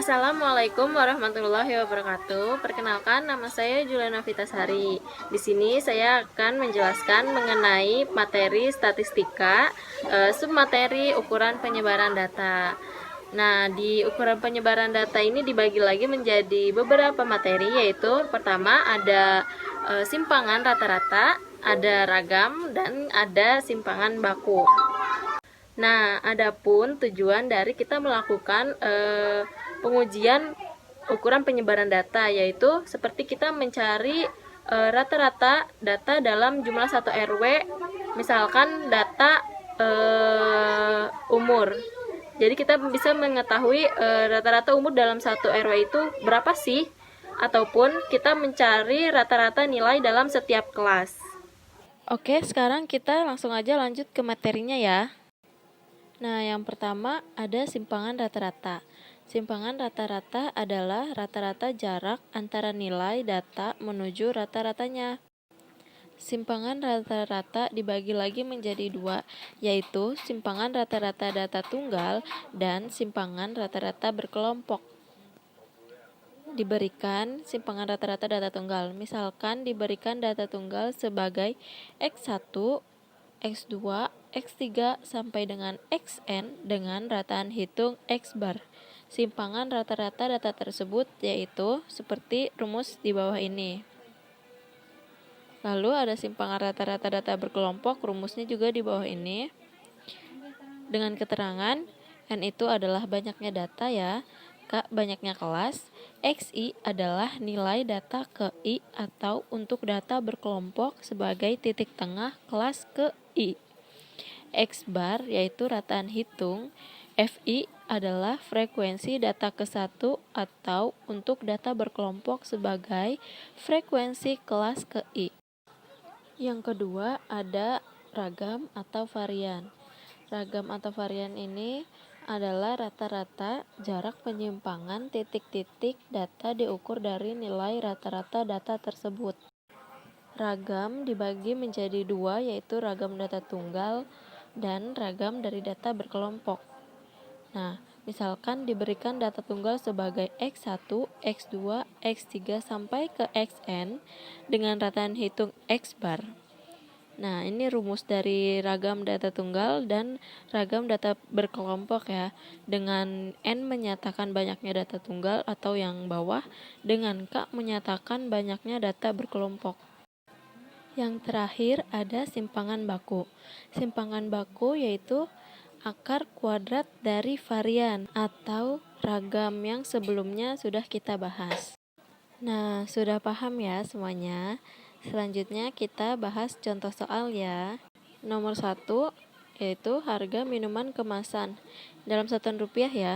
Assalamualaikum warahmatullahi wabarakatuh. Perkenalkan, nama saya Juliana Vitasari. Di sini saya akan menjelaskan mengenai materi statistika, submateri ukuran penyebaran data. Nah, di ukuran penyebaran data ini dibagi lagi menjadi beberapa materi, yaitu pertama ada simpangan rata-rata, ada ragam, dan ada simpangan baku. Nah, adapun tujuan dari kita melakukan pengujian ukuran penyebaran data, yaitu seperti kita mencari rata-rata data dalam jumlah satu RW, misalkan data umur. Jadi kita bisa mengetahui rata-rata umur dalam satu RW itu berapa sih, ataupun kita mencari rata-rata nilai dalam setiap kelas. Oke, sekarang kita langsung aja lanjut ke materinya ya. Nah, yang pertama ada simpangan rata-rata. Simpangan rata-rata adalah rata-rata jarak antara nilai data menuju rata-ratanya. Simpangan rata-rata dibagi lagi menjadi dua, yaitu simpangan rata-rata data tunggal dan simpangan rata-rata berkelompok. Diberikan simpangan rata-rata data tunggal. Misalkan diberikan data tunggal sebagai X1, X2, X3 sampai dengan Xn dengan rataan hitung X bar. Simpangan rata-rata data tersebut yaitu seperti rumus di bawah ini. Lalu ada simpangan rata-rata data berkelompok, rumusnya juga di bawah ini. Dengan keterangan N itu adalah banyaknya data ya, K banyaknya kelas, XI adalah nilai data ke I atau untuk data berkelompok sebagai titik tengah kelas ke I. X bar yaitu rataan hitung, FI adalah frekuensi data ke satu atau untuk data berkelompok sebagai frekuensi kelas ke I. Yang kedua ada ragam atau varian. Ragam atau varian ini adalah rata-rata jarak penyimpangan titik-titik data diukur dari nilai rata-rata data tersebut. Ragam dibagi menjadi dua, yaitu ragam data tunggal dan ragam dari data berkelompok. Nah, misalkan diberikan data tunggal sebagai X1, X2, X3 sampai ke Xn dengan rataan hitung X bar. Nah, ini rumus dari ragam data tunggal dan ragam data berkelompok ya. Dengan N menyatakan banyaknya data tunggal atau yang bawah, dengan K menyatakan banyaknya data berkelompok. Yang terakhir ada simpangan baku. Simpangan baku yaitu akar kuadrat dari varian atau ragam yang sebelumnya sudah kita bahas. Nah, sudah paham ya semuanya? Selanjutnya kita bahas contoh soal ya. Nomor 1 yaitu harga minuman kemasan dalam satuan rupiah ya,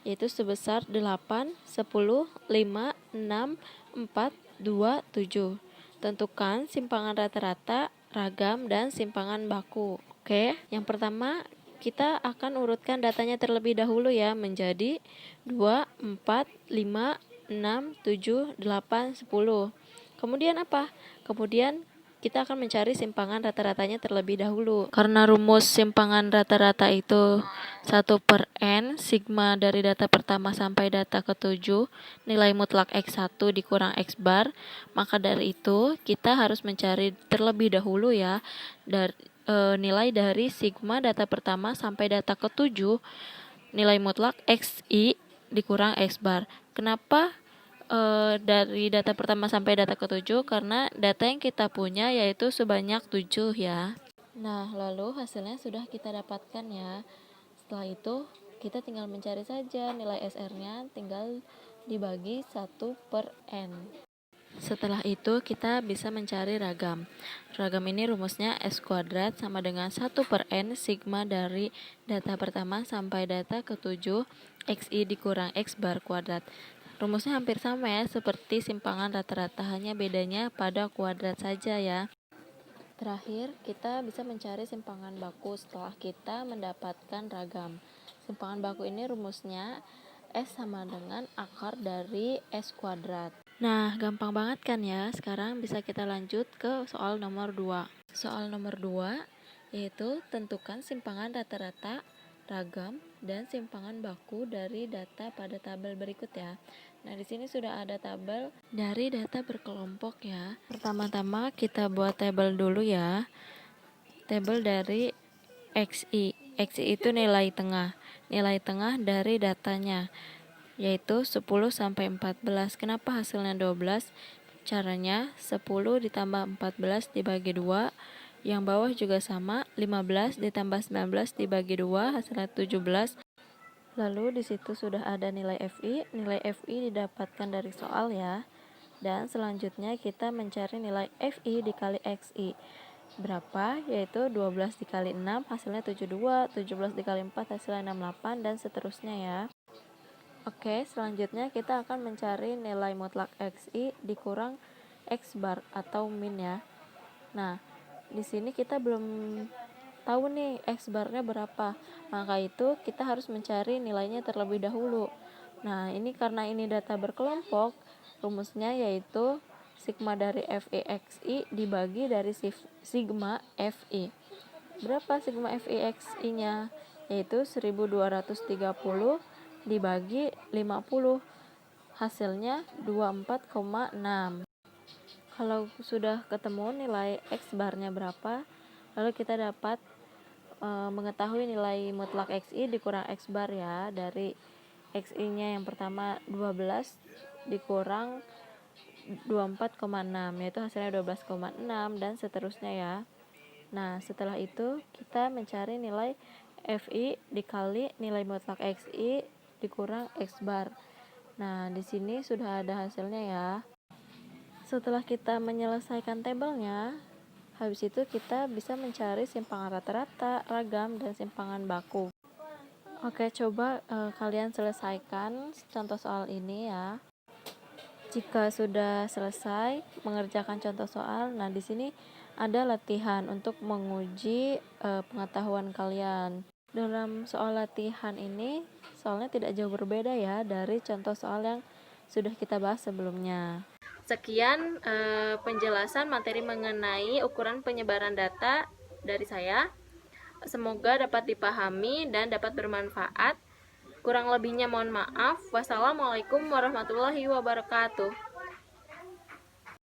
yaitu sebesar 8, 10, 5, 6, 4, 2, 7. Tentukan simpangan rata-rata, ragam, dan simpangan baku. Oke, yang pertama kita akan urutkan datanya terlebih dahulu ya, menjadi 2, 4, 5, 6, 7, 8, 10. Kemudian apa? Kemudian kita akan mencari simpangan rata-ratanya terlebih dahulu. Karena rumus simpangan rata-rata itu 1/n, sigma dari data pertama sampai data ke-7, nilai mutlak X1 dikurang X bar, maka dari itu kita harus mencari terlebih dahulu ya, nilai dari sigma data pertama sampai data ke-7, nilai mutlak XI dikurang X bar. Kenapa dari data pertama sampai data ke-7? Karena data yang kita punya yaitu sebanyak 7 ya. Nah, lalu hasilnya sudah kita dapatkan ya. Setelah itu kita tinggal mencari saja nilai SR-nya, tinggal dibagi 1/n. Setelah itu kita bisa mencari ragam. Ragam ini rumusnya S kuadrat sama dengan 1/n sigma dari data pertama sampai data ke-7 XI dikurang X bar kuadrat. Rumusnya hampir sama ya, seperti simpangan rata-rata, hanya bedanya pada kuadrat saja ya. Terakhir, kita bisa mencari simpangan baku setelah kita mendapatkan ragam. Simpangan baku ini rumusnya S sama dengan akar dari S kuadrat. Nah, gampang banget kan ya? Sekarang bisa kita lanjut ke soal nomor 2. Soal nomor 2 yaitu tentukan simpangan rata-rata, ragam, dan simpangan baku dari data pada tabel berikut ya. Nah, di sini sudah ada tabel dari data berkelompok ya. Pertama-tama kita buat tabel dulu ya. Tabel dari XI. XI itu nilai tengah. Nilai tengah dari datanya yaitu 10 sampai 14. Kenapa hasilnya 12? Caranya 10 ditambah 14 dibagi 2. Yang bawah juga sama, 15 ditambah 19 dibagi 2 hasilnya 17. Lalu di situ sudah ada nilai FI. Nilai FI didapatkan dari soal ya. Dan selanjutnya kita mencari nilai FI dikali XI. Berapa? Yaitu 12 dikali 6 hasilnya 72, 17 dikali 4 hasilnya 68 dan seterusnya ya. Oke, selanjutnya kita akan mencari nilai mutlak XI dikurang X bar atau min ya. Nah, di sini kita belum tahu nih X barnya berapa. Maka itu kita harus mencari nilainya terlebih dahulu. Nah, ini karena ini data berkelompok, rumusnya yaitu sigma dari FI dibagi dari sigma FI. Berapa sigma FI-XI-nya? Yaitu 1230 dibagi 50. Hasilnya 24,6. Kalau sudah ketemu nilai X barnya berapa, lalu kita dapat mengetahui nilai mutlak XI dikurang X bar ya. Dari XI-nya yang pertama 12 dikurang 24,6, yaitu hasilnya 12,6 dan seterusnya ya. Nah, setelah itu kita mencari nilai FI dikali nilai mutlak XI dikurang X bar. Nah, di sini sudah ada hasilnya ya. Setelah kita menyelesaikan tabelnya, habis itu kita bisa mencari simpangan rata-rata, ragam, dan simpangan baku. Oke, coba kalian selesaikan contoh soal ini ya. Jika sudah selesai mengerjakan contoh soal, nah di sini ada latihan untuk menguji pengetahuan kalian. Dalam soal latihan ini, soalnya tidak jauh berbeda ya dari contoh soal yang sudah kita bahas sebelumnya. Sekian penjelasan materi mengenai ukuran penyebaran data dari saya. Semoga dapat dipahami dan dapat bermanfaat. Kurang lebihnya mohon maaf. Wassalamualaikum warahmatullahi wabarakatuh.